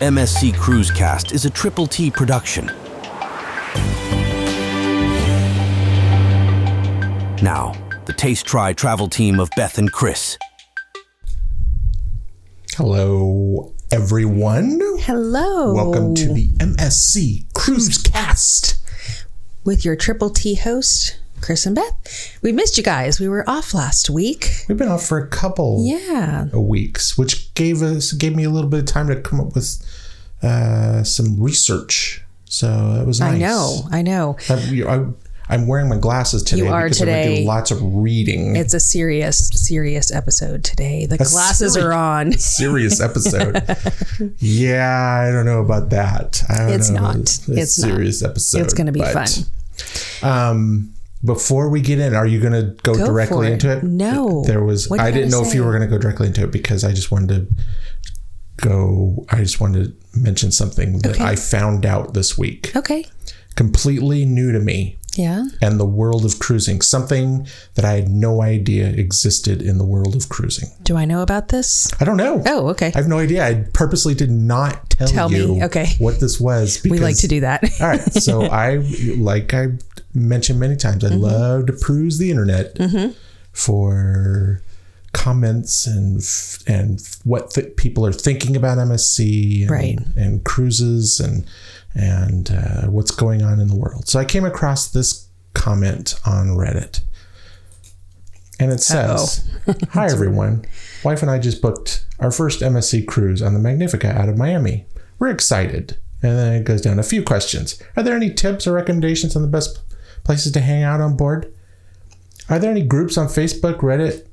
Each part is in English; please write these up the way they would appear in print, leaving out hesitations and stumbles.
MSC Cruisecast is a Triple T production. Now, the Taste Try travel team of Beth and Chris. Hello, everyone. Hello. Welcome to the MSC Cruisecast. With your Triple T host, Chris and Beth. We missed you guys. We were off last week. We've been off for a couple of weeks, which gave me a little bit of time to come up with some research. So it was nice. I know. I'm wearing my glasses today because today. I'm going to do lots of reading. It's a serious episode today. The glasses are on. Serious episode. Yeah, I don't know about that. It's not. It's a serious episode. It's going to be fun. Before we get in, are you going to go directly into it? No. I didn't know if you were going to go directly into it because I just wanted to mention something that I found out this week. Okay. Completely new to me. Yeah. And the world of cruising. Something that I had no idea existed in the world of cruising. Do I know about this? I don't know. Oh, okay. I have no idea. I purposely did not tell you what this was. We like to do that. All right. So I mentioned many times, I love to peruse the internet for comments and what people are thinking about MSC and cruises and what's going on in the world. So I came across this comment on Reddit, and it says, "Hi everyone, wife and I just booked our first MSC cruise on the Magnifica out of Miami. We're excited." And then it goes down a few questions. Are there any tips or recommendations on the best places to hang out on board? Are there any groups on Facebook, Reddit,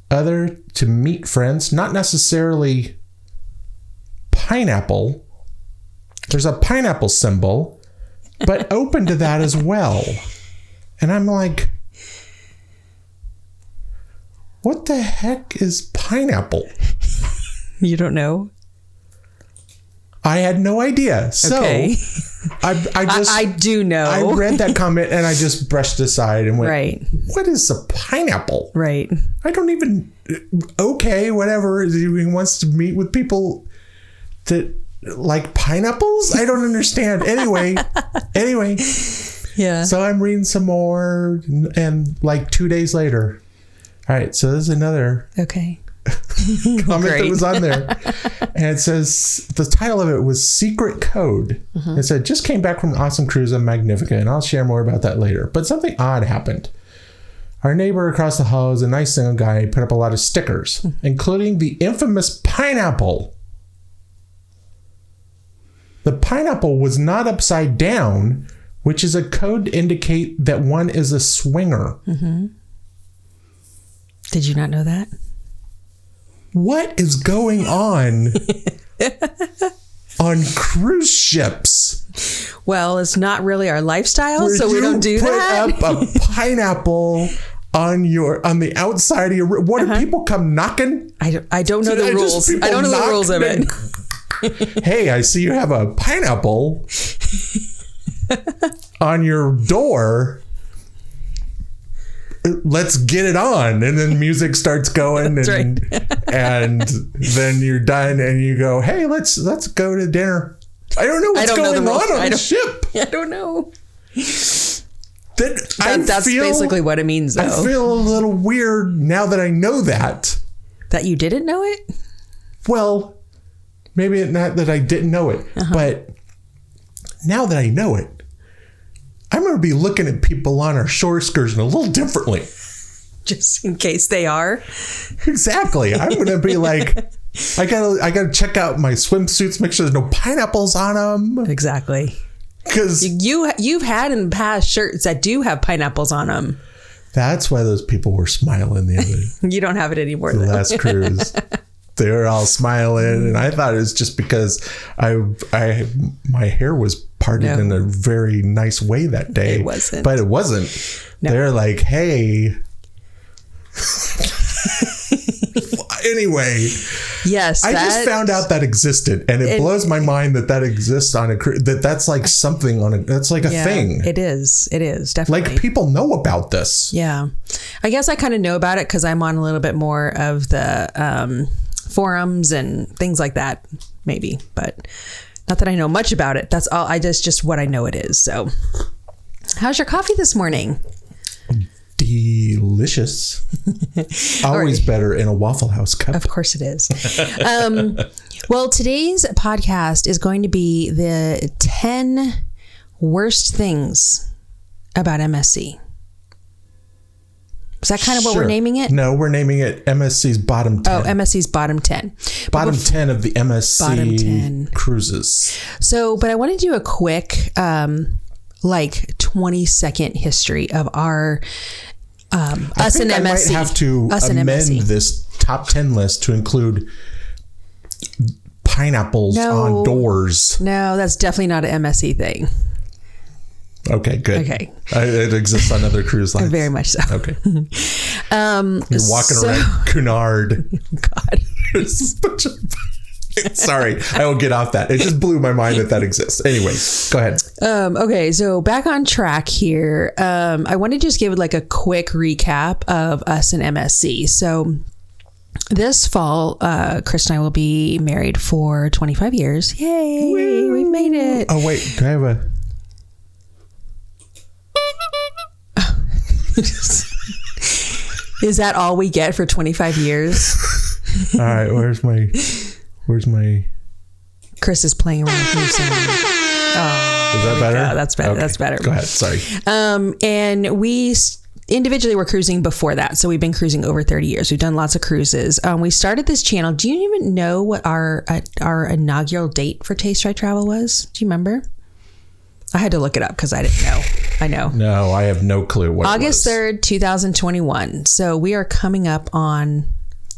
other to meet friends? Not necessarily pineapple. There's a pineapple symbol, but open to that as well. And I'm like, what the heck is pineapple? You don't know? I had no idea. So I do know. I read that comment and I just brushed aside and went, what is a pineapple? Right. I don't even, whatever. He wants to meet with people that like pineapples? I don't understand. Anyway. Yeah. So I'm reading some more and like 2 days later. All right. So there's another comment that was on there. And it says, the title of it was Secret Code. It said, just came back from an awesome cruise on Magnifica, and I'll share more about that later. But something odd happened. Our neighbor across the hall is a nice single guy. He put up a lot of stickers, including the infamous pineapple. The pineapple was not upside down, which is a code to indicate that one is a swinger. Did you not know that? What is going on cruise ships? Well, it's not really our lifestyle, so we don't do that. Put up a pineapple on the outside of your. What do people come knocking? I don't know the rules. I don't know the rules of it. Hey, I see you have a pineapple on your door. Let's get it on. And then music starts going and then you're done and you go, hey, let's go to dinner. I don't know what's going on the ship. I don't know. That's basically what it means, though. I feel a little weird now that I know that. That you didn't know it? Well, maybe not that I didn't know it, but now that I know it, I'm going to be looking at people on our shore excursion a little differently. Just in case they are. Exactly. I'm going to be like, I gotta check out my swimsuits, make sure there's no pineapples on them. Exactly. Because you've had in the past shirts that do have pineapples on them. That's why those people were smiling the other. You don't have it anymore. The last cruise. They were all smiling, and I thought it was just because my hair was parted in a very nice way that day. It wasn't. But it wasn't. No. They're like, hey. Anyway. Yes. I just found out that existed, and it blows my mind that exists on a cruise. That's like something that's like a thing. It is. It is definitely. Like people know about this. Yeah. I guess I kind of know about it because I'm on a little bit more of the forums and things like that, maybe, but not that I know much about it. That's all. Just what I know it is. So how's your coffee this morning? Delicious. Always better in a Waffle House cup. Of course it is. Well, today's podcast is going to be the 10 worst things about MSC. Is that kind of what we're naming it? No, we're naming it MSC's Bottom 10. Oh, MSC's Bottom 10. Bottom 10 of the MSC Bottom 10 cruises. So, but I want to do a quick, 20-second history of our us and MSC. I might have to amend this top 10 list to include pineapples on doors. No, that's definitely not an MSC thing. Okay, good. Okay. It exists on other cruise lines. Very much so. Okay. You're walking around Cunard. God. Sorry, I will get off that. It just blew my mind that exists. Anyway, go ahead. Okay, so back on track here. I want to just give like a quick recap of us and MSC. So this fall, Chris and I will be married for 25 years. Yay! Woo! We've made it. Oh wait, do I have a? Is that all we get for 25 years? All right, where's my Chris is playing around with new sound. Oh, is that better? That's better. Okay. That's better. Go ahead. Sorry. And we individually were cruising before that. So we've been cruising over 30 years. We've done lots of cruises. We started this channel. Do you even know what our inaugural date for Taste Try Travel was? Do you remember? I had to look it up because I didn't know. I know. No, I have no clue what August it was. 3rd, 2021. So we are coming up on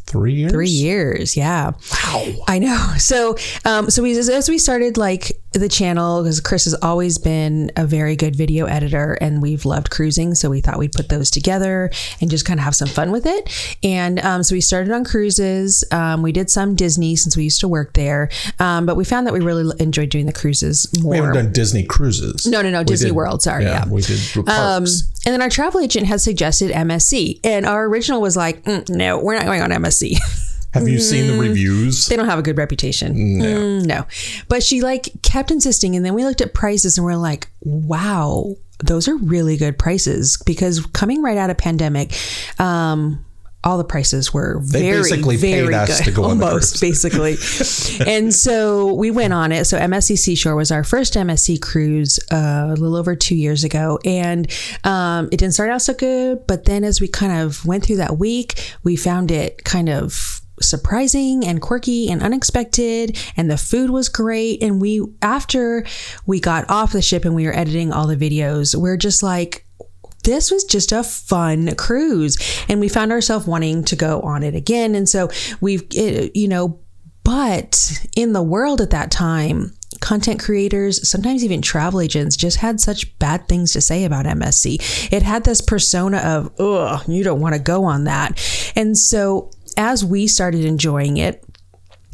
3 years? 3 years. Yeah. Wow. I know. So, as we started like the channel, because Chris has always been a very good video editor and we've loved cruising. So we thought we'd put those together and just kind of have some fun with it. And so we started on cruises. We did some Disney since we used to work there. But we found that we really enjoyed doing the cruises more. We haven't done Disney cruises. No. Disney World. Sorry. Yeah. We did parks. And then our travel agent had suggested MSC. And our original was like, no, we're not going on MSC. Have you seen the reviews? They don't have a good reputation. No. But she kept insisting. And then we looked at prices and we're like, wow, those are really good prices, because coming right out of pandemic, all the prices were very, basically very paid us good. to go on the Almost, cruise. basically. And so we went on it. So MSC Seashore was our first MSC cruise a little over 2 years ago. And it didn't start out so good. But then as we kind of went through that week, we found it kind of surprising and quirky and unexpected, and the food was great. And after we got off the ship and we were editing all the videos, we're just like, this was just a fun cruise, and we found ourselves wanting to go on it again. And so but in the world at that time, content creators, sometimes even travel agents, just had such bad things to say about MSC. It had this persona of, ugh, you don't want to go on that. And so as we started enjoying it,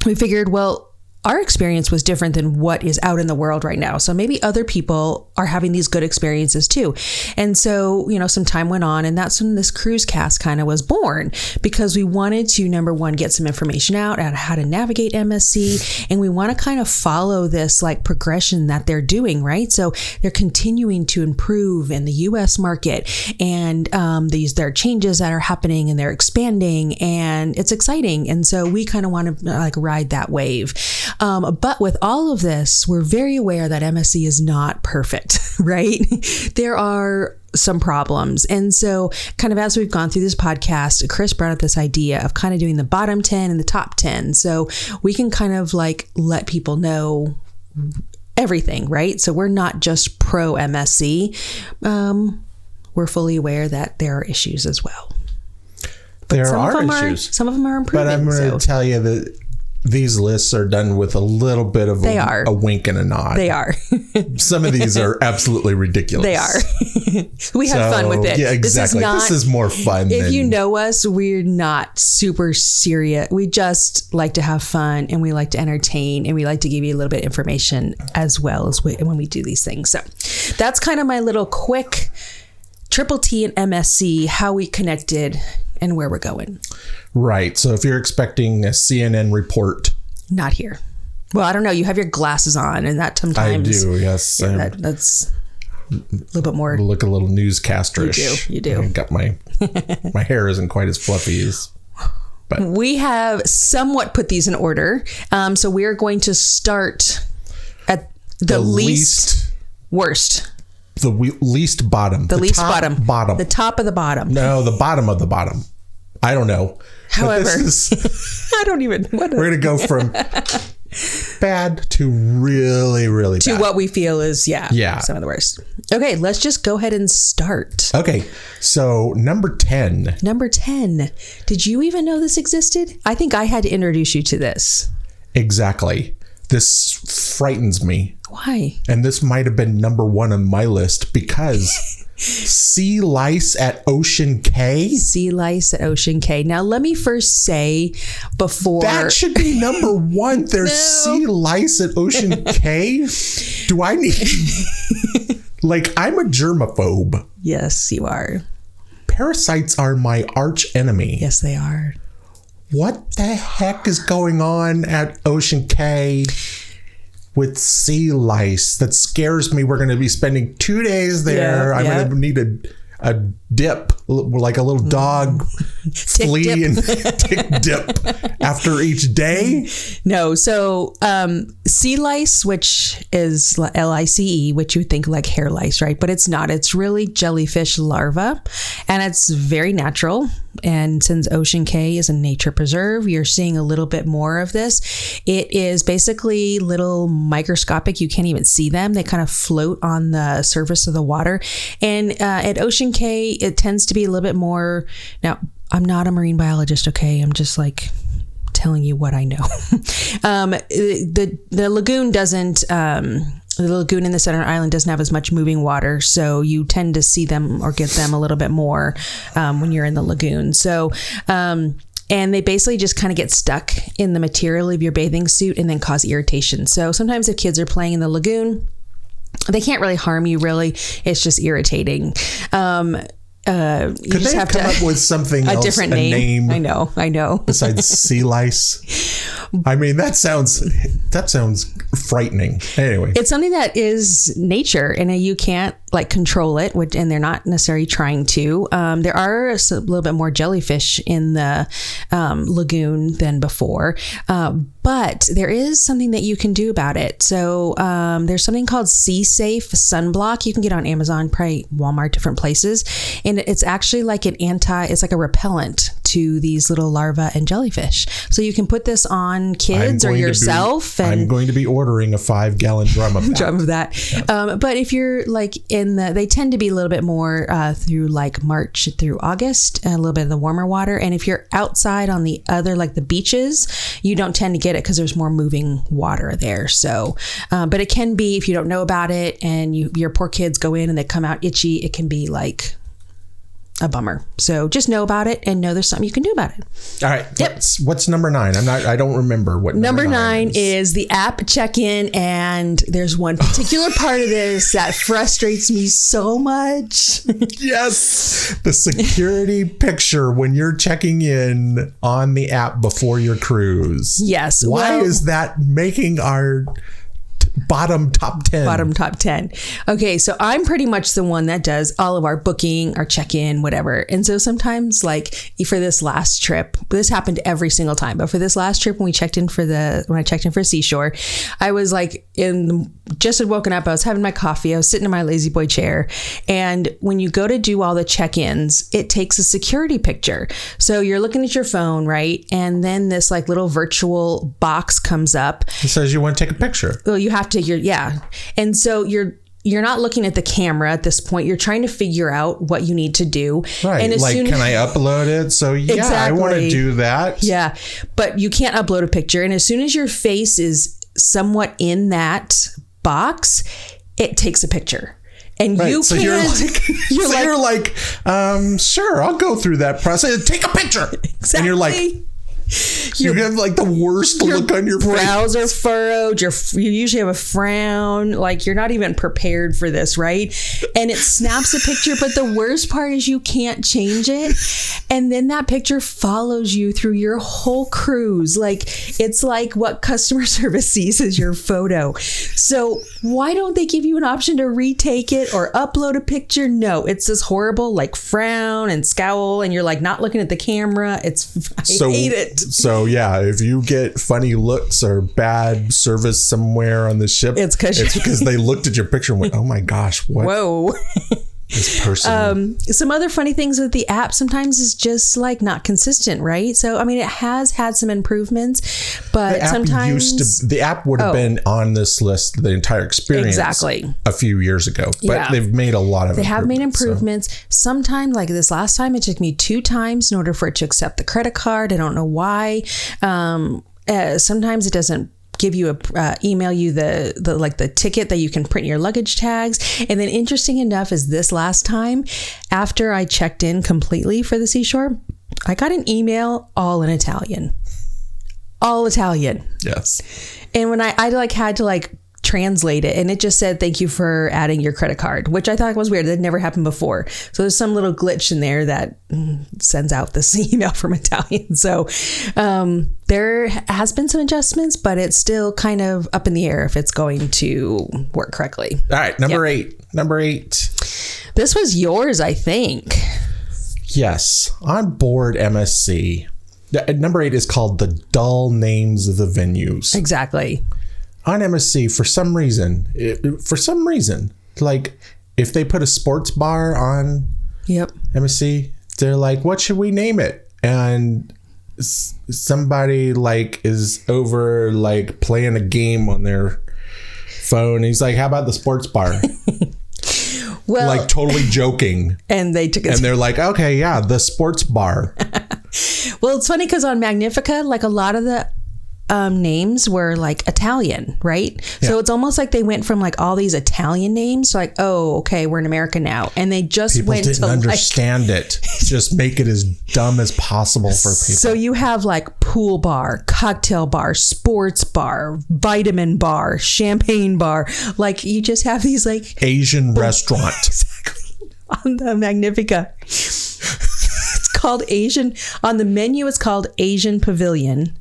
we figured, well, our experience was different than what is out in the world right now. So maybe other people are having these good experiences too. And so, some time went on, and that's when this cruise cast kind of was born, because we wanted to, number one, get some information out on how to navigate MSC. And we want to kind of follow this progression that they're doing, right? So they're continuing to improve in the US market, and there are changes that are happening and they're expanding, and it's exciting. And so we kind of want to ride that wave. But with all of this, we're very aware that MSC is not perfect, right? There are some problems. And so kind of as we've gone through this podcast, Chris brought up this idea of kind of doing the bottom 10 and the top 10. So we can kind of let people know everything, right? So we're not just pro MSC. We're fully aware that there are issues as well. There are issues. Some of them are improving. But I'm going to tell you that these lists are done with a little bit of a wink and a nod. They are. Some of these are absolutely ridiculous. They are. We have fun with it. Yeah, exactly. This is more fun. If you know us, we're not super serious. We just like to have fun, and we like to entertain, and we like to give you a little bit of information as well as when we do these things. So that's kind of my little quick Triple T and MSC, how we connected and where we're going. Right. So if you're expecting a CNN report. Not here. Well, I don't know. You have your glasses on, and that sometimes. I do, yes. Yeah, that's a little bit more. Look a little newscasterish. You do. I got my hair isn't quite as fluffy as. But we have somewhat put these in order. So we are going to start at the least worst. The least bottom. The least bottom. Bottom. The top of the bottom. No, the bottom of the bottom. I don't know. However, I don't even. We're going to go from bad to really, really to bad. what we feel is, some of the worst. Okay, let's just go ahead and start. Okay, so number 10. Number 10. Did you even know this existed? I think I had to introduce you to this. Exactly. This frightens me. Why? And this might have been number 1 on my list because sea lice at Ocean Cay. Sea lice at Ocean Cay. Now, let me first say before... That should be number 1. There's sea lice at Ocean Cay? Do I need... Like, I'm a germaphobe. Yes, you are. Parasites are my arch enemy. Yes, they are. What the heck is going on at Ocean Cay with sea lice? That scares me. We're going to be spending 2 days there. I'm going to need a dip, like a little dog flea and tick dip after each day. No, so sea lice, which is LICE, which you would think like hair lice, right? But it's not. It's really jellyfish larvae, and it's very natural. And since Ocean Cay is a nature preserve, you're seeing a little bit more of this. It is basically little microscopic. You can't even see them. They kind of float on the surface of the water. And at Ocean Cay, it tends to be a little bit more. Now, I'm not a marine biologist, okay? I'm just like telling you what I know. The lagoon doesn't. The lagoon in the center island doesn't have as much moving water, so you tend to see them or get them a little bit more when you're in the lagoon. So, and they basically just kind of get stuck in the material of your bathing suit and then cause irritation. So sometimes if kids are playing in the lagoon, they can't really harm you, really. It's just irritating. Could they have come up with something else? A different name? I know. Besides sea lice? I mean, that sounds frightening. Anyway. It's something that is nature, and you can't like control it, and they're not necessarily trying to. There are a little bit more jellyfish in the lagoon than before. But there is something that you can do about it. So there's something called Sea Safe sunblock. You can get on Amazon, probably Walmart, different places. And it's actually like it's like a repellent to these little larvae and jellyfish. So you can put this on kids or yourself. I'm going to be ordering a 5-gallon drum of that. Yes. But if you're like they tend to be a little bit more through like March through August, a little bit of the warmer water. And if you're outside on the other, like the beaches, you don't tend to get it because there's more moving water there. So, but it can be, if you don't know about it and your poor kids go in and they come out itchy, it can be like a bummer. So just know about it and know there's something you can do about it. All right. Yep. What's number 9? I don't remember what number 9 is the app check-in. And there's one particular part of this that frustrates me so much. Yes. The security picture when you're checking in on the app before your cruise. Yes. Why is that making our bottom top 10? Okay, so I'm pretty much the one that does all of our booking, our check-in, whatever. And so sometimes, like for this last trip, this happened every single time, but for this last trip when I checked in for Seashore, I was like just had woken up, I was having my coffee, I was sitting in my lazy boy chair, and when you go to do all the check-ins, it takes a security picture. So you're looking at your phone, right? And then this like little virtual box comes up. It says you want to take a picture. Well, you have to, and so you're not looking at the camera at this point. You're trying to figure out what you need to do. Right. And can I upload it? So exactly. I want to do that. Yeah. But you can't upload a picture. And as soon as your face is somewhat in that box, it takes a picture. And you so can't. You're like, sure, I'll go through that process. Take a picture. Exactly. And you're like, You have like the worst look on your brows face. are furrowed. You usually have a frown. Like you're not even prepared for this, right? And it snaps a picture, but the worst part is you can't change it. And then that picture follows you through your whole cruise. Like it's like what customer service sees as your photo. So why don't they give you an option to retake it or upload a picture? No, it's this horrible like frown and scowl, and you're like not looking at the camera. I hate it. So yeah, if you get funny looks or bad service somewhere on the ship, it's because they looked at your picture and went, "Oh my gosh, what?" Whoa. This person. Some other funny things with the app sometimes is just like not consistent, right? So I mean, it has had some improvements, but sometimes the app would have been on this list the entire experience a few years ago. But they've made a lot of. They have made improvements. So. Sometimes, like this last time, it took me 2 times in order for it to accept the credit card. I don't know why. Sometimes it doesn't give you email you the ticket that you can print your luggage tags. And then interesting enough is this last time, after I checked in completely for the Seashore, I got an email all in Italian. All Italian. Yes. And when I had to translate it, and it just said, "Thank you for adding your credit card," which I thought was weird. That never happened before. So there's some little glitch in there that sends out this email from Italian. So there has been some adjustments, but it's still kind of up in the air if it's going to work correctly. All right. Number 8. This was yours, I think. Yes. On board MSC. Number 8 is called the dull names of the venues. Exactly. On MSC, for some reason, like if they put a sports bar on MSC, they're like, "What should we name it?" And somebody like is over like playing a game on their phone. He's like, "How about the sports bar?" Well, like totally joking. And they took it. And they're like, "Okay, yeah, the sports bar." Well, it's funny because on Magnifica, like a lot of the names were like Italian, right? Yeah. So it's almost like they went from like all these Italian names to like, oh, okay, we're in America now. And they just people didn't understand it. Just make it as dumb as possible for people. So you have like pool bar, cocktail bar, sports bar, vitamin bar, champagne bar. Like you just have these like Asian restaurant. Exactly. On the Magnifica. It's called Asian. On the menu, it's called Asian Pavilion.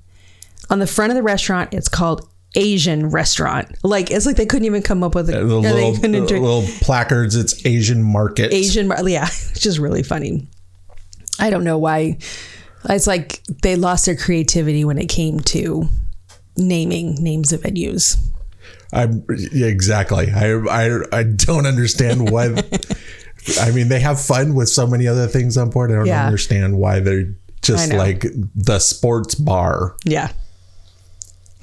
On the front of the restaurant, it's called Asian Restaurant. Like, it's like they couldn't even come up with the little placards. It's Asian Market. Yeah, it's just really funny. I don't know why. It's like they lost their creativity when it came to naming names of venues. Exactly. I don't understand why. I mean, they have fun with so many other things on board. I don't understand why they're just like the sports bar. Yeah.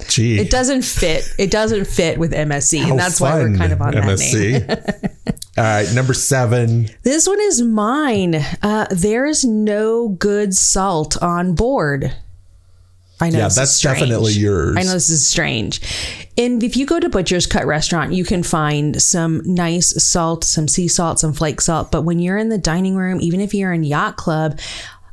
Gee. It doesn't fit. It doesn't fit with MSC. And that's why we're kind of on MSC. That name. All right. Number 7. This one is mine. There is no good salt on board. I know. Yeah, that's definitely yours. I know this is strange. And if you go to Butcher's Cut Restaurant, you can find some nice salt, some sea salt, some flake salt. But when you're in the dining room, even if you're in Yacht Club,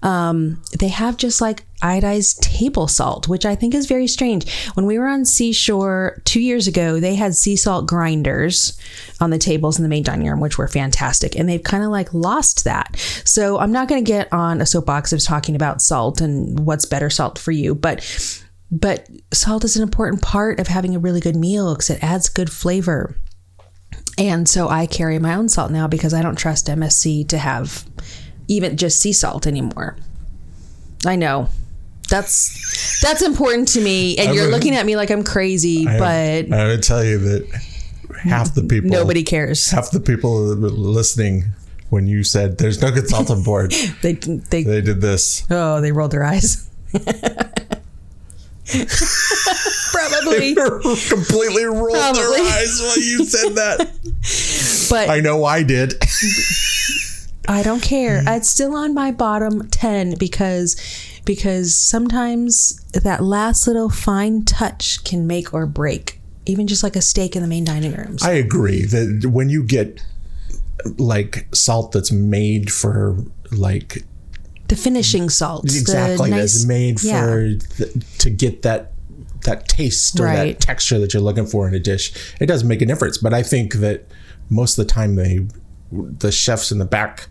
they have just like iodized table salt, which I think is very strange. When we were on Seashore 2 years ago, they had sea salt grinders on the tables in the main dining room, which were fantastic. And they've kind of like lost that. So I'm not going to get on a soapbox of talking about salt and what's better salt for you, but salt is an important part of having a really good meal because it adds good flavor. And so I carry my own salt now because I don't trust MSC to have even just sea salt anymore. I know that's important to me, and you're looking at me like I'm crazy, but I would tell you that half the people, nobody cares. Half the people listening, when you said there's no good salt on board, they did this. Oh, they rolled their eyes. Probably. They completely rolled their eyes while you said that. But I know I did. I don't care. It's still on my bottom 10 because sometimes that last little fine touch can make or break, even just like a steak in the main dining rooms. I agree that when you get like salt that's made for like The finishing salts. Exactly. The That's made for to get that taste or that texture that you're looking for in a dish. It does make a difference. But I think that most of the time the chefs in the back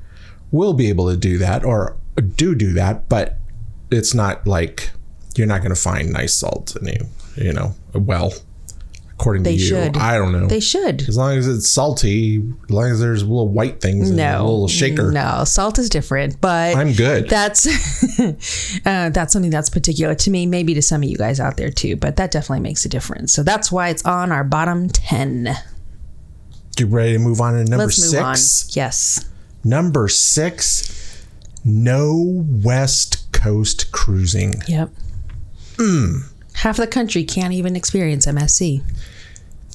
will be able to do that or do that, but it's not like you're not going to find nice salt in well, according to you. Should. I don't know. They should. As long as it's salty, as long as there's little white things in a little shaker. No, salt is different, but I'm good. That's that's something that's particular to me, maybe to some of you guys out there too, but that definitely makes a difference. So that's why it's on our bottom 10. You ready to move on to number 6? Let's move on. Yes. Number 6, no West Coast cruising. Yep. Half the country can't even experience MSC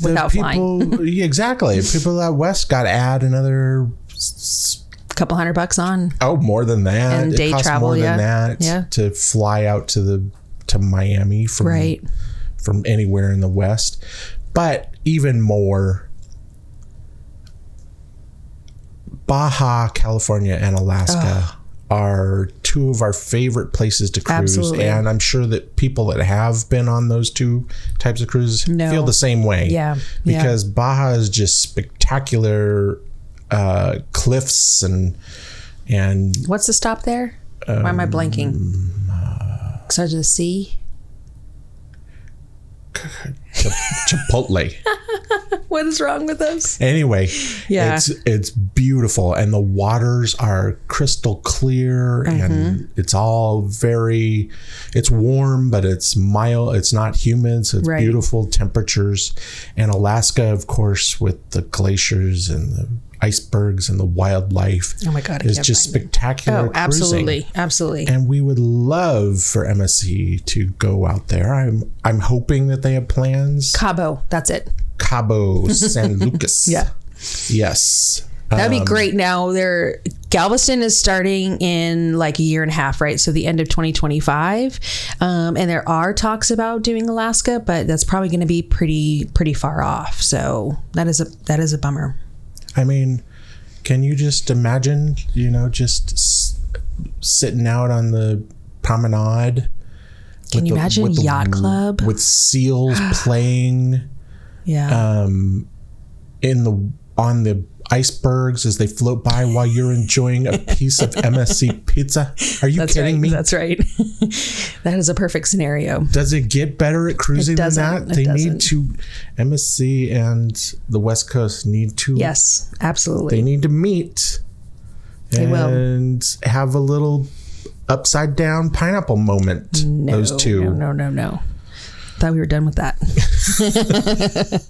without flying. Exactly. People out west got to add another couple $100 on. Oh, more than that. And day travel, more than that to fly out to Miami from anywhere in the West. But even more, Baja California and Alaska are two of our favorite places to cruise. Absolutely. And I'm sure that people that have been on those two types of cruises feel the same way. Yeah. Because Baja is just spectacular cliffs and what's the stop there? Why am I blanking? Starts with a C. Chipotle. What is wrong with us? Anyway, it's beautiful, and the waters are crystal clear, and it's all it's warm, but it's mild. It's not humid, so it's beautiful temperatures. And Alaska, of course, with the glaciers and the icebergs and the wildlife. Oh my God, it's just spectacular. Oh, absolutely, absolutely. And we would love for MSC to go out there. I'm hoping that they have plans. Cabo, that's it. Cabo San Lucas. Yeah. Yes. That'd be great. Now, Galveston is starting in like a year and a half, right? So the end of 2025. And there are talks about doing Alaska, but that's probably going to be pretty far off. So that is a bummer. I mean, can you just imagine, just sitting out on the promenade? Can you imagine yacht club with seals playing? Yeah. On the icebergs as they float by while you're enjoying a piece of MSC pizza. Are you kidding me? That's right. That is a perfect scenario. Does it get better at cruising than that? MSC and the West Coast need to. Yes, absolutely. They need to meet and have a little upside down pineapple moment. Those two. No. Thought we were done with that.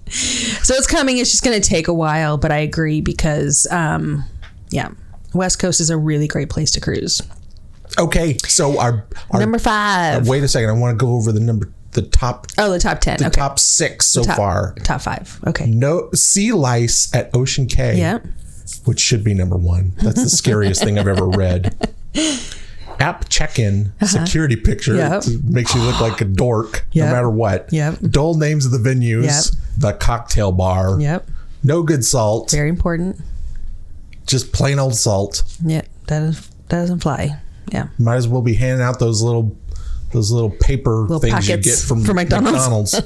So it's coming. It's just going to take a while, but I agree because, West Coast is a really great place to cruise. Okay, so our number 5. Wait a second, I want to go over the top. Oh, the top 10. The top 6 so far. Top 5. Okay. No sea lice at Ocean Cay. Yeah. Which should be number 1. That's the scariest thing I've ever read. App check-in security picture. It makes you look like a dork no matter what. Dull names of the venues. The cocktail bar. No good salt. Very important. Just plain old salt. Yeah, that doesn't fly. Yeah. Might as well be handing out those little paper things you get from McDonald's.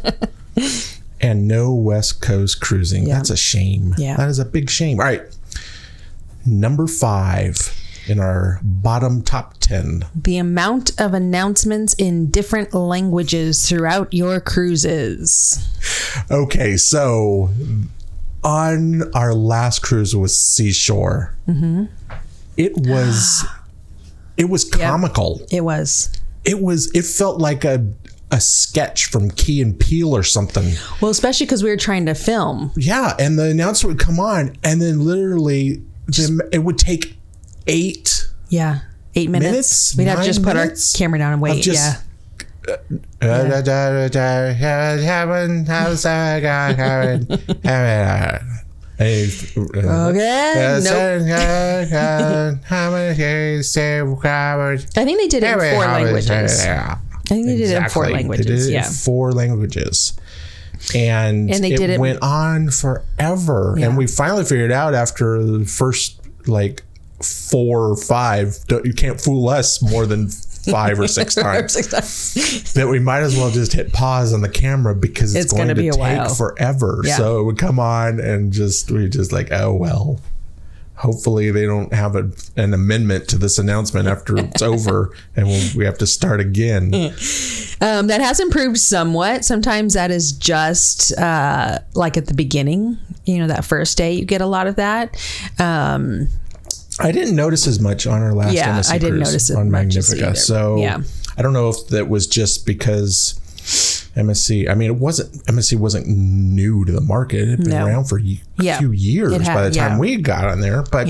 And no West Coast cruising. That's a shame. Yeah. That is a big shame. All right. Number 5 in our bottom top 10. The amount of announcements in different languages throughout your cruises. Okay, so on our last cruise with Seashore, it was comical. It was. It felt like a sketch from Key and Peele or something. Well, especially because we were trying to film. Yeah, and the announcer would come on, and then literally it would take 8 minutes. We'd have to just put our camera down and wait. I think they did it in 4 languages. They did it in 4 languages. And they went on forever. And we finally figured out after the first 4 or 5. You can't fool us more than 5 or 6 times. That we might as well just hit pause on the camera because it's going to be a take while. forever. Yeah. So it would come on and we just like, oh well. Hopefully they don't have an amendment to this announcement after it's over and we have to start again. That has improved somewhat. Sometimes that is just like at the beginning, that first day you get a lot of that. I didn't notice as much on our last MSC I didn't cruise notice it on much Magnifica. So yeah. I don't know if that was just because MSC, MSC wasn't new to the market. It had been around for a few years by the time we got on there. But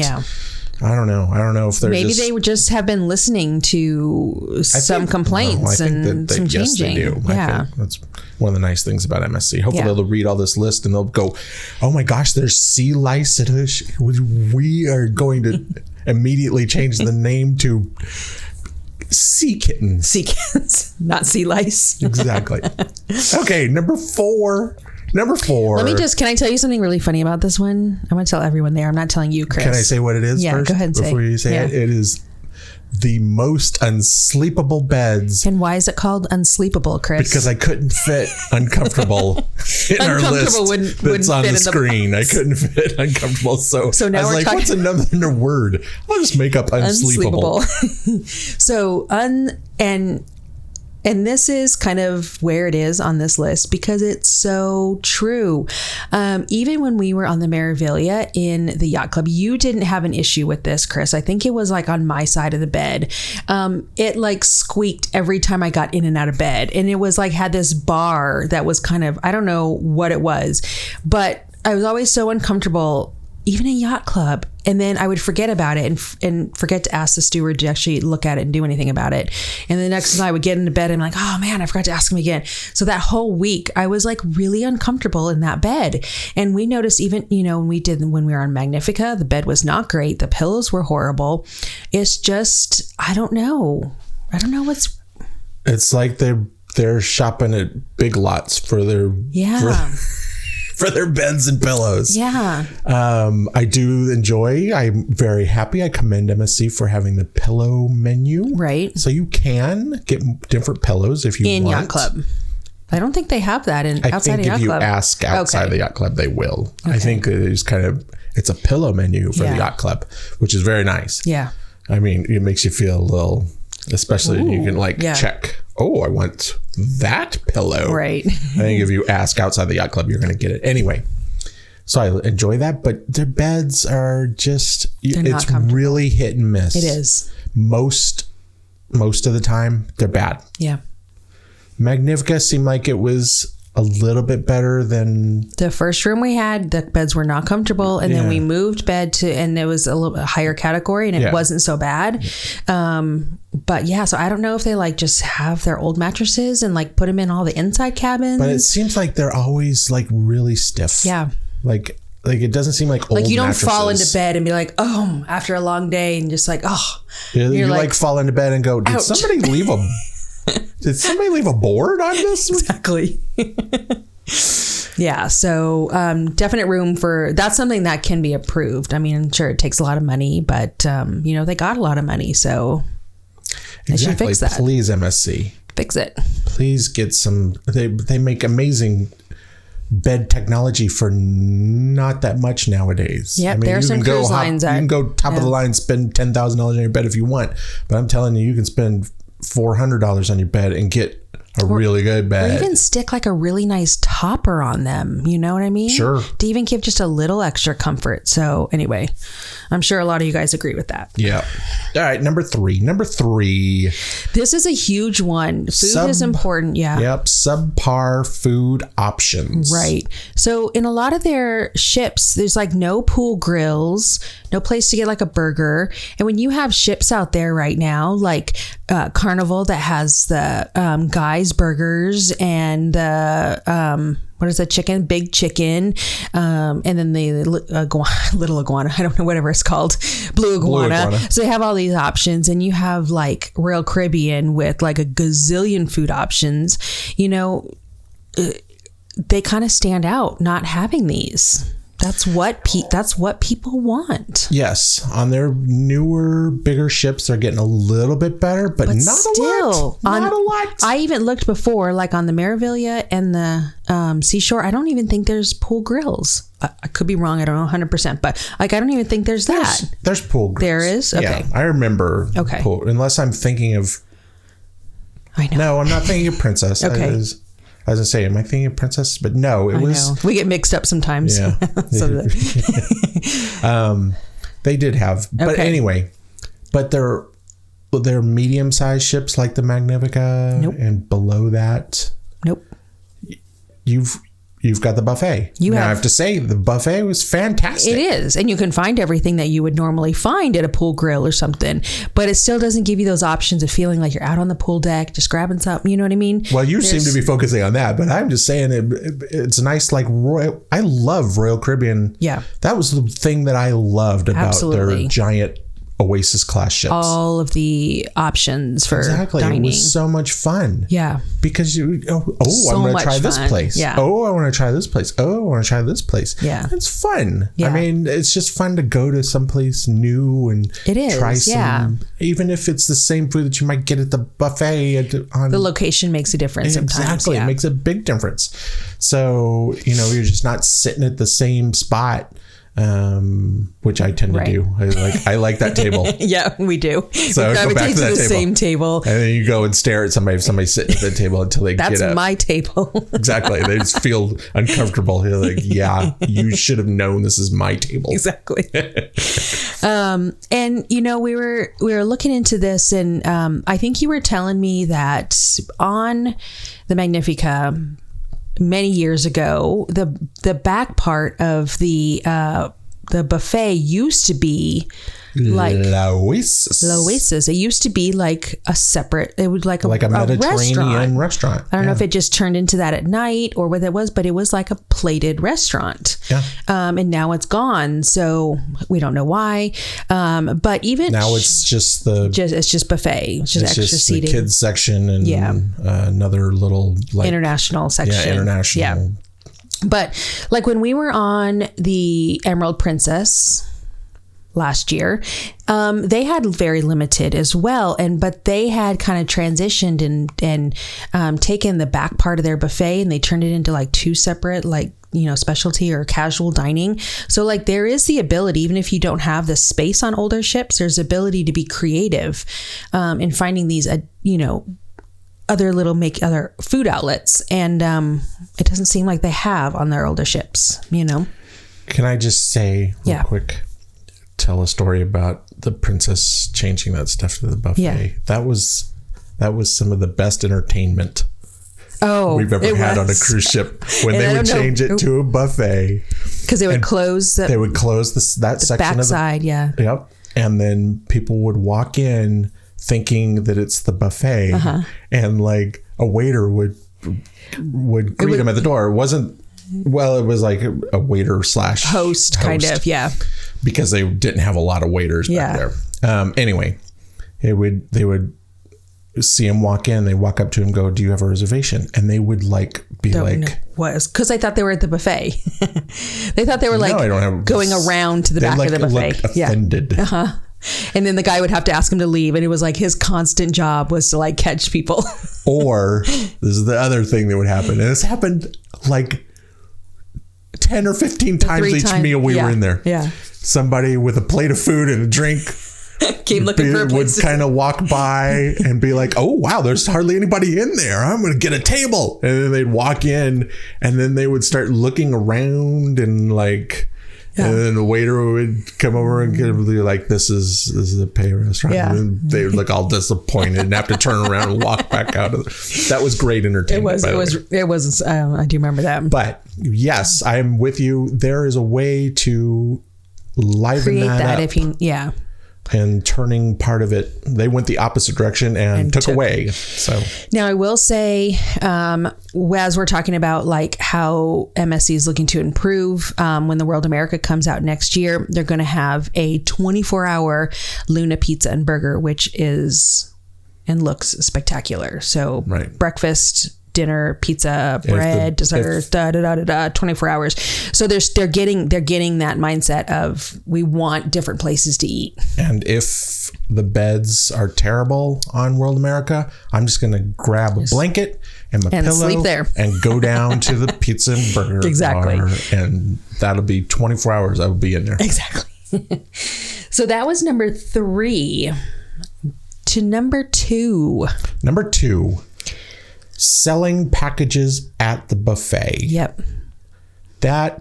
I don't know. I don't know if they're maybe they would just have been listening to some complaints and some changing. Yes, they do. I think that's one of the nice things about MSC. Hopefully they'll read all this list and they'll go, oh my gosh, there's sea lice. We are going to immediately change the name to sea kittens. Sea kittens, not sea lice. Exactly. Okay, number 4. Can I tell you something really funny about this one? I want to tell everyone there. I'm not telling you, Chris. Can I say what it is first? Go ahead and say. Before you say it, it is the most unsleepable beds. And why is it called unsleepable, Chris? Because I couldn't fit uncomfortable in our list that's on the screen. I couldn't fit uncomfortable. So now I was like, what's another word? I'll just make up unsleepable. So and this is kind of where it is on this list because it's so true. Even when we were on the Meraviglia in the yacht club, you didn't have an issue with this, Chris. I think it was like on my side of the bed. It like squeaked every time I got in and out of bed. And it was like had this bar that was kind of, I don't know what it was, but I was always so uncomfortable even in yacht club. And then I would forget about it and forget to ask the steward to actually look at it and do anything about it. And the next night I would get into bed and I'm like, oh man, I forgot to ask him again. So that whole week I was like really uncomfortable in that bed. And we noticed even, when we were on Magnifica, the bed was not great. The pillows were horrible. It's just, I don't know what's. It's like they're shopping at Big Lots for their for their beds and pillows. Yeah. I do enjoy. I'm very happy. I commend MSC for having the pillow menu. Right. So you can get different pillows if you want. In yacht club. I don't think they have that outside of yacht club. If you ask outside the yacht club, they will. Okay. I think it's a pillow menu for the yacht club, which is very nice. Yeah. I mean, it makes you feel a little, especially you can check. Oh, I want that pillow. Right. I think if you ask outside the yacht club, you're going to get it. Anyway, so I enjoy that, but their beds are just, it's really hit and miss. It is. Most of the time, they're bad. Yeah. Magnifica seemed like it was a little bit better than the first room we had. The beds were not comfortable, and then we moved bed to, and it was a little bit higher category, and it wasn't so bad. But so I don't know if they like just have their old mattresses and like put them in all the inside cabins. But it seems like they're always like really stiff. Yeah. Like it doesn't seem like old you don't mattresses. fall into bed and be like, oh, after a long day, and just like, oh. You like fall into bed and go, did somebody leave a board on this? Exactly. Yeah. So definite room for, that's something that can be approved. I mean, I'm sure it takes a lot of money, but they got a lot of money. So they should fix that. Please, MSC. Fix it. Please get some, they make amazing bed technology for not that much nowadays. Yeah, there's some cruise lines. You can go top of the line, spend $10,000 on your bed if you want. But I'm telling you, you can spend $400 on your bed and get a really good bed. Or even stick like a really nice topper on them. You know what I mean? Sure. To even give just a little extra comfort. So anyway, I'm sure a lot of you guys agree with that. Yeah. All right. Number three. This is a huge one. Food is important. Yeah. Yep. Subpar food options. Right. So in a lot of their ships, there's like no pool grills, no place to get like a burger. And when you have ships out there right now, like Carnival that has the Guy's Burgers and the what is that chicken? Big Chicken, and then the little iguana. I don't know, whatever it's called, blue iguana. So they have all these options, and you have like Royal Caribbean with like a gazillion food options. They kind of stand out not having these. That's what people want. Yes, on their newer, bigger ships, they're getting a little bit better, but not still, a lot. Not a lot. I even looked before, like on the Meraviglia and the Seashore. I don't even think there's pool grills. I could be wrong. I don't know 100%, but like I don't even think there's that. There's pool grills. There is? Okay. Yeah, I remember. Okay. Pool, unless I'm thinking of. I know. No, I'm not thinking of Princess. Okay. I was going to say, am I thinking of Princess? But no, it was. Know. We get mixed up sometimes. Yeah. They did have. But anyway, but they're medium-sized ships like the Magnifica. Nope. And below that. Nope. You've got the buffet. I have to say, the buffet was fantastic. It is. And you can find everything that you would normally find at a pool grill or something. But it still doesn't give you those options of feeling like you're out on the pool deck, just grabbing something. You know what I mean? Well, you seem to be focusing on that. But I'm just saying it's nice. Like I love Royal Caribbean. Yeah. That was the thing that I loved about their giant Oasis class ships. All of the options for dining. It was so much fun. Yeah. Because I'm going to try this place. Yeah. Oh, I want to try this place. Oh, I want to try this place. Yeah. It's fun. Yeah. I mean, it's just fun to go to someplace new and try some, even if it's the same food that you might get at the buffet. The location makes a difference sometimes. Exactly. It makes a big difference. So, you're just not sitting at the same spot. Which I tend to do. I like that table. Yeah, we do. So go back to that the same table. And then you go and stare at somebody if somebody's sitting at the table until they get up. That's my table. Exactly. They just feel uncomfortable. You're like, yeah, you should have known this is my table. Exactly. And we were looking into this, and I think you were telling me that on the Magnifica many years ago, the back part of the buffet used to be like L'Oasis. It used to be like a separate. It was like a Mediterranean restaurant. I don't know if it just turned into that at night or what it was, but it was like a plated restaurant. Yeah. And now it's gone, so we don't know why. But even now it's just buffet. It's just extra seating. The kids section and another little international section. Yeah, international. Yeah. But like when we were on the Emerald Princess last year, they had very limited as well, but they had kind of transitioned and taken the back part of their buffet and they turned it into like two separate specialty or casual dining. So like there is the ability, even if you don't have the space on older ships, there's ability to be creative in finding these other food outlets, and it doesn't seem like they have on their older ships. Can I just say real quick, tell a story about the Princess changing that stuff to the buffet? Yeah. That was some of the best entertainment we've ever had on a cruise ship when they would change it to a buffet, because they would close that section backside. Yep. And then people would walk in thinking that it's the buffet, and like a waiter would greet them at the door. It wasn't, it was like a waiter / host kind of, because they didn't have a lot of waiters back there. Anyway, they would see him walk in, they walk up to him, go, "Do you have a reservation?" And they would what? Because I thought they were at the buffet. They thought they were going around to the back of the buffet. Offended. Yeah. And then the guy would have to ask him to leave, and it was like his constant job was to like catch people. Or this is the other thing that would happen, and this happened like 10 or 15 times each meal we were in there. Yeah, somebody with a plate of food and a drink came looking for a place. Would kind of walk by and be like, "Oh wow, there's hardly anybody in there. I'm going to get a table." And then they'd walk in, and then they would start looking around and like. Yeah. And then the waiter would come over and be like, "This is a pay restaurant." Yeah. And they would look all disappointed and have to turn around and walk back out of it. That was great entertainment. It was. I do remember that. But yes, I'm with you. There is a way to liven that up. And turning part of it, they went the opposite direction and took away. So now I will say, as we're talking about like how MSC is looking to improve, when the World America comes out next year, they're going to have a 24-hour Luna pizza and burger, which is and looks spectacular. So breakfast, dinner, pizza, bread, dessert, 24 hours. So they're getting that mindset of we want different places to eat. And if the beds are terrible on World America, I'm just going to grab a blanket and my pillow sleep there and go down to the pizza and burger bar, and that'll be 24 hours I will be in there. Exactly. So that was number 3. To number 2. Number 2, selling packages at the buffet. Yep. All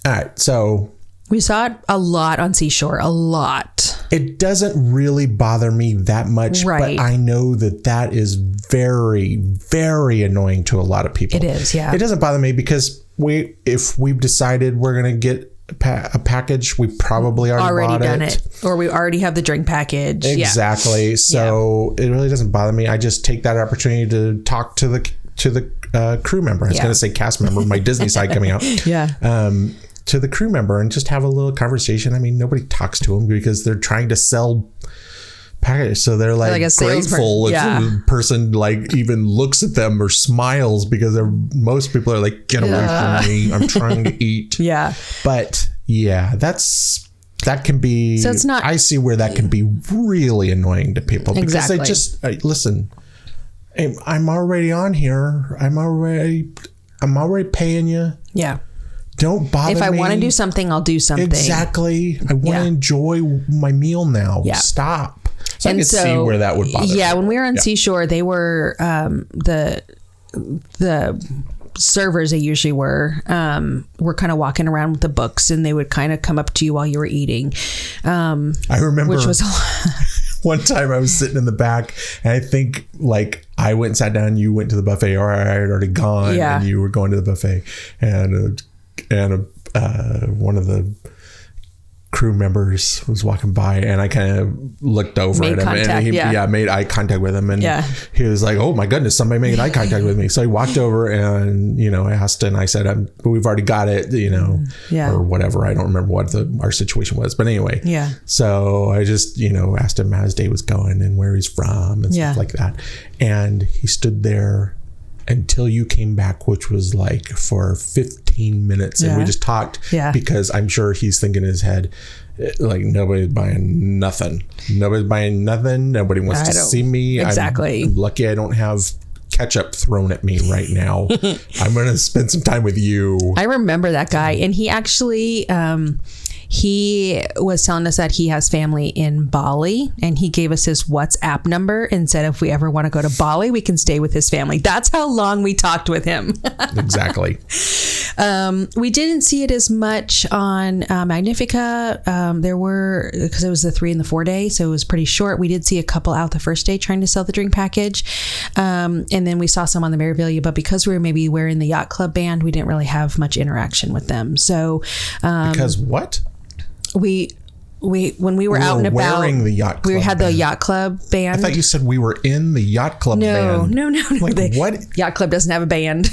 right, so we saw it a lot on Seashore, a lot. It doesn't really bother me that much, right. But I know that is very, very annoying to a lot of people. It is, yeah. It doesn't bother me because if we've decided we're going to get a package, we probably already done it. Or we already have the drink package. Exactly. Yeah. So it really doesn't bother me. I just take that opportunity to talk to the crew member. I was going to say cast member, my Disney side coming out. Yeah. To the crew member and just have a little conversation. I mean, nobody talks to them because they're trying to sell packages. So they're like grateful if the person like even looks at them or smiles, because most people are like, get away from me. I'm trying to eat. Yeah. But yeah, that can be, so it's not, I see where that can be really annoying to people because they just listen, I'm already on here. I'm already paying you. Yeah. Don't bother me. If I want to do something, I'll do something. Exactly. I want to enjoy my meal now. Yeah. Stop. So I can see where that would bother me. Yeah, when we were on Seashore, they were the servers, they usually were kind of walking around with the books, and they would kind of come up to you while you were eating. I remember, which was a lot. One time I was sitting in the back, and I think like I went and sat down, you went to the buffet, or I had already gone, and you were going to the buffet, and one of the crew members was walking by, and I kind of looked over at him, and he made eye contact with him, and he was like, "Oh my goodness, somebody made eye contact with me." So he walked over, and I asked, and I said, "We've already got it," or whatever. I don't remember what our situation was, but anyway, So I just asked him how his day was going and where he's from and stuff like that, and he stood there until you came back, which was like for 15 minutes. And we just talked because I'm sure he's thinking in his head, like, nobody's buying nothing. Nobody's buying nothing. Nobody wants to see me. Exactly. I'm lucky I don't have ketchup thrown at me right now. I'm going to spend some time with you. I remember that guy. And he actually, he was telling us that he has family in Bali, and he gave us his WhatsApp number and said if we ever want to go to Bali, we can stay with his family. That's how long we talked with him. Exactly. We didn't see it as much on Magnifica. There were, because it was the 3 and the 4 day, so it was pretty short. We did see a couple out the first day trying to sell the drink package. And then we saw some on the Merivilia, but because we were maybe wearing the Yacht Club band, we didn't really have much interaction with them. So because what? We when we were out and about, wearing the Yacht Club we had band. the Yacht Club band. I thought you said we were in the Yacht Club band. No. Like, what? Yacht Club doesn't have a band.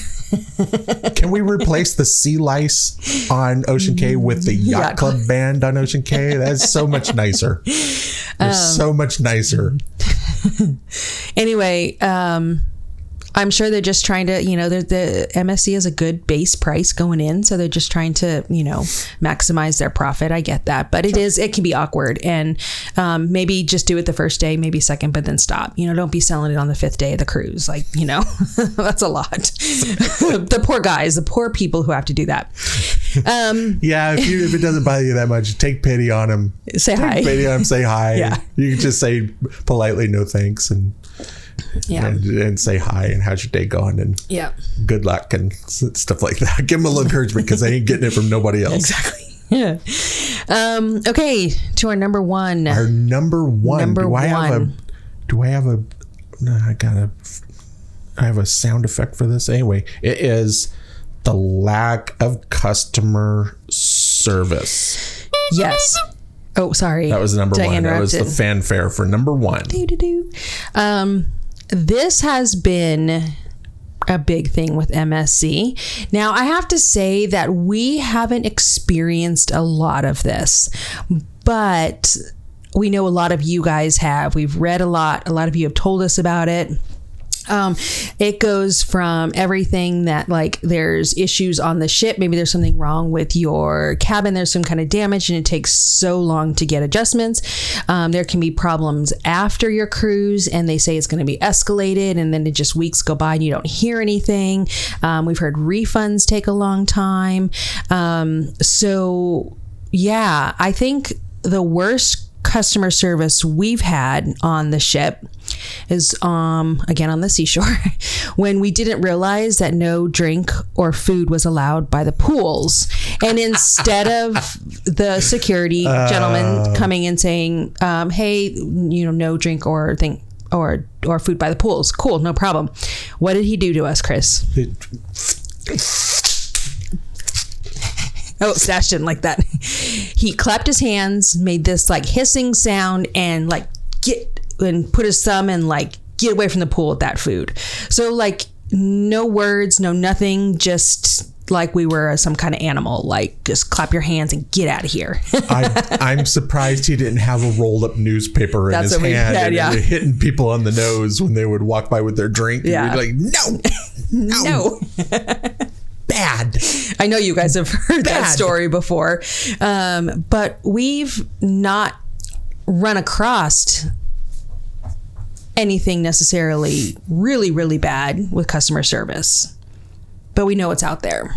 Can we replace the sea lice on Ocean Cay with the Yacht Club band on Ocean Cay? That's so much nicer. So much nicer. Anyway, I'm sure they're just trying to, the MSC is a good base price going in. So they're just trying to, maximize their profit. I get that. But it can be awkward. And maybe just do it the first day, maybe second, but then stop. Don't be selling it on the 5th day of the cruise. Like, that's a lot. The poor guys, the poor people who have to do that. If it doesn't bother you that much, take pity on them. Say hi. Take pity on them, say hi. Yeah. You can just say politely, no thanks. And say hi and how's your day going and good luck and stuff like that. Give them a little encouragement because they ain't getting it from nobody else. Exactly. Yeah. Okay, to our number 1. Our number 1. I have a sound effect for this. Anyway, it is the lack of customer service. Yes. Oh, sorry. That was number 1. That was the fanfare for number 1. This has been a big thing with MSC. Now, I have to say that we haven't experienced a lot of this, but we know a lot of you guys have. We've read a lot. A lot of you have told us about it. It goes from everything that like there's issues on the ship. Maybe there's something wrong with your cabin. There's some kind of damage and it takes so long to get adjustments. There can be problems after your cruise and they say it's going to be escalated and then it just weeks go by and you don't hear anything. We've heard refunds take a long time. So yeah, I think the worst customer service we've had on the ship is again on the seashore when we didn't realize that no drink or food was allowed by the pools, and instead of the security gentleman coming and saying hey, no drink or thing or food by the pools, cool, no problem, what did he do to us, Chris? Oh, Stash didn't like that. He clapped his hands, made this like hissing sound, and like put his thumb and like get away from the pool with that food. So like no words, no nothing, just like we were some kind of animal, like just clap your hands and get out of here. I'm surprised he didn't have a rolled up newspaper in his hand and hitting people on the nose when they would walk by with their drink. Yeah. And we'd be like, no. Bad. I know you guys have heard that story before, but we've not run across anything necessarily really, really bad with customer service, but we know it's out there.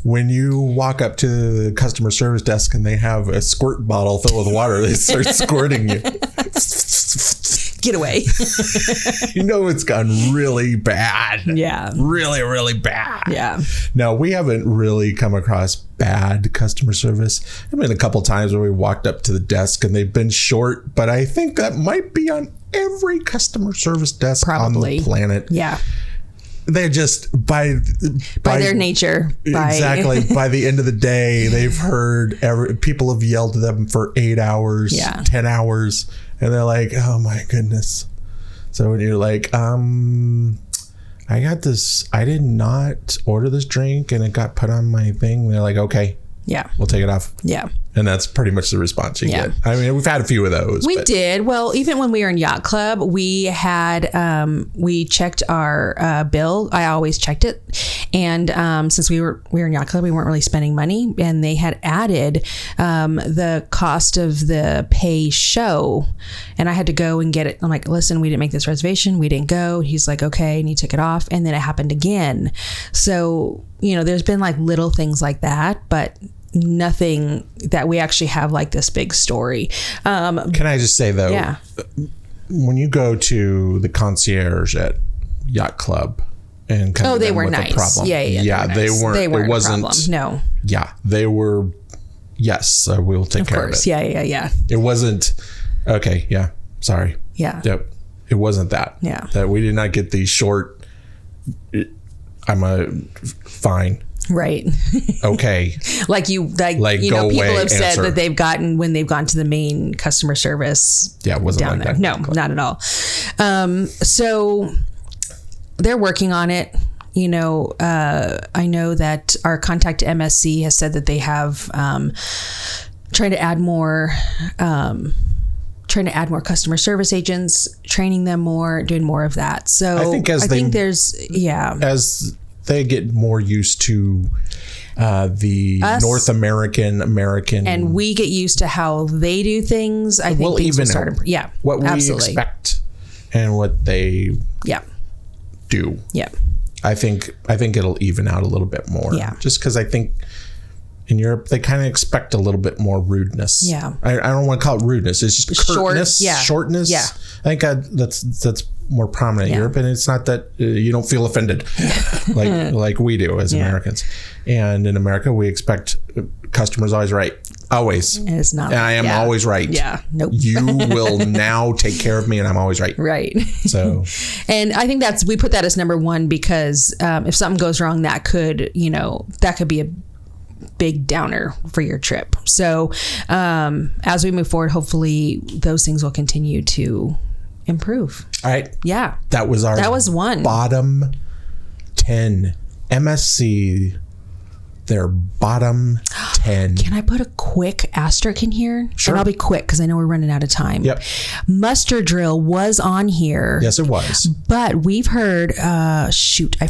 When you walk up to the customer service desk and they have a squirt bottle filled with water, they start squirting you. Get away. You know it's gone really bad. Yeah. Really, really bad. Yeah. No, we haven't really come across bad customer service. I mean, a couple times where we walked up to the desk and they've been short, but I think that might be on every customer service desk on the planet. Yeah. They're just by their nature. Exactly. By the end of the day, they've heard people have yelled at them for 8 hours, 10 hours. And they're like, oh my goodness. So when you're like, I got this, I did not order this drink and it got put on my thing. They're like, okay, yeah, we'll take it off. Yeah. And that's pretty much the response you get. I mean, we've had a few of those. We did. Well, even when we were in Yacht Club, we had, we checked our bill. I always checked it. And since we were in Yacht Club, we weren't really spending money. And they had added the cost of the pay show. And I had to go and get it. I'm like, listen, we didn't make this reservation. We didn't go. He's like, okay. And he took it off. And then it happened again. So, there's been like little things like that, but nothing that we actually have like this big story. Can I just say though, when you go to the concierge at Yacht Club and come they were with nice. a problem, They weren't. It wasn't. A problem. No. Yeah, they were. Yes, we'll take care of it. Yeah. It wasn't. Okay. Yeah. Sorry. Yeah. Yep. It wasn't that. Yeah. That we did not get these short. Fine. Right. Okay. like go people away, have said answer. that they've gotten when they've gone to the main customer service. Yeah, it wasn't down like there. that. No, not at all. So they're working on it. I know that our contact at MSC has said that they have trying to add more customer service agents, training them more, doing more of that. So I think as they get more used to us, North American, and we get used to how they do things, I think things will start. What we expect and what they do. Yeah. I think it'll even out a little bit more. Yeah. Just because I think in Europe they kind of expect a little bit more rudeness. Yeah. I don't want to call it rudeness. It's just curtness, shortness. Yeah. I think that's more prominent in Europe, and it's not that you don't feel offended like we do as Americans. And in America, we expect customers always right. Always. And it's not. And I am always right. Yeah. Nope. You will now take care of me, and I'm always right. Right. So. And I think we put that as number one because if something goes wrong, that could be a big downer for your trip. So as we move forward, hopefully those things will continue to improve. All right. Yeah. That was one. Bottom 10. MSC, their bottom 10. Can I put a quick asterisk in here? Sure. And I'll be quick because I know we're running out of time. Yep. Muster drill was on here. Yes, it was. But we've heard, I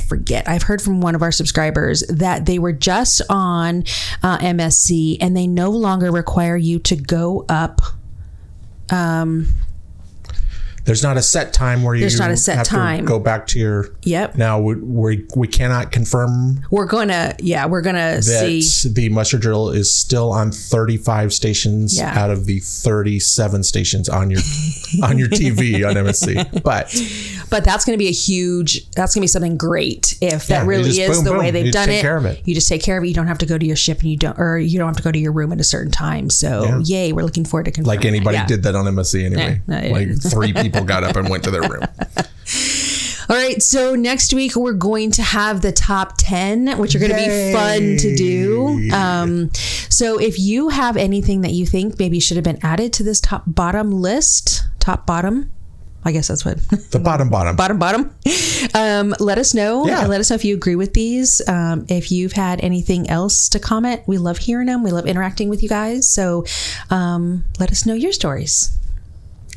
forget. I've heard from one of our subscribers that they were just on MSC and they no longer require you to go up. There's not a set time where There's not a set time. To go back to your. Yep. Now we cannot confirm. We're gonna see. The muster drill is still on 35 stations out of the 37 stations on your TV on MSC. But that's going to be that's going to be something great if that really is the way they've done it. Care of it. You just take care of it. You don't have to go to your ship and you don't have to go to your room at a certain time. So yay, we're looking forward to confirming. Like anybody did that on MSC anyway. Like 3 people got up and went to their room. All right, so next week we're going to have the top 10, which are going to be fun to do. So if you have anything that you think maybe should have been added to this top bottom list, I guess that's what the bottom. Let us know. And let us know if you agree with these. If you've had anything else to comment, we love hearing them. We love interacting with you guys. So let us know your stories.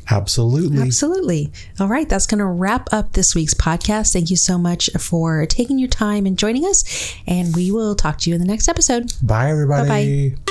Absolutely. All right. That's going to wrap up this week's podcast. Thank you so much for taking your time and joining us. And we will talk to you in the next episode. Bye, everybody. Bye-bye.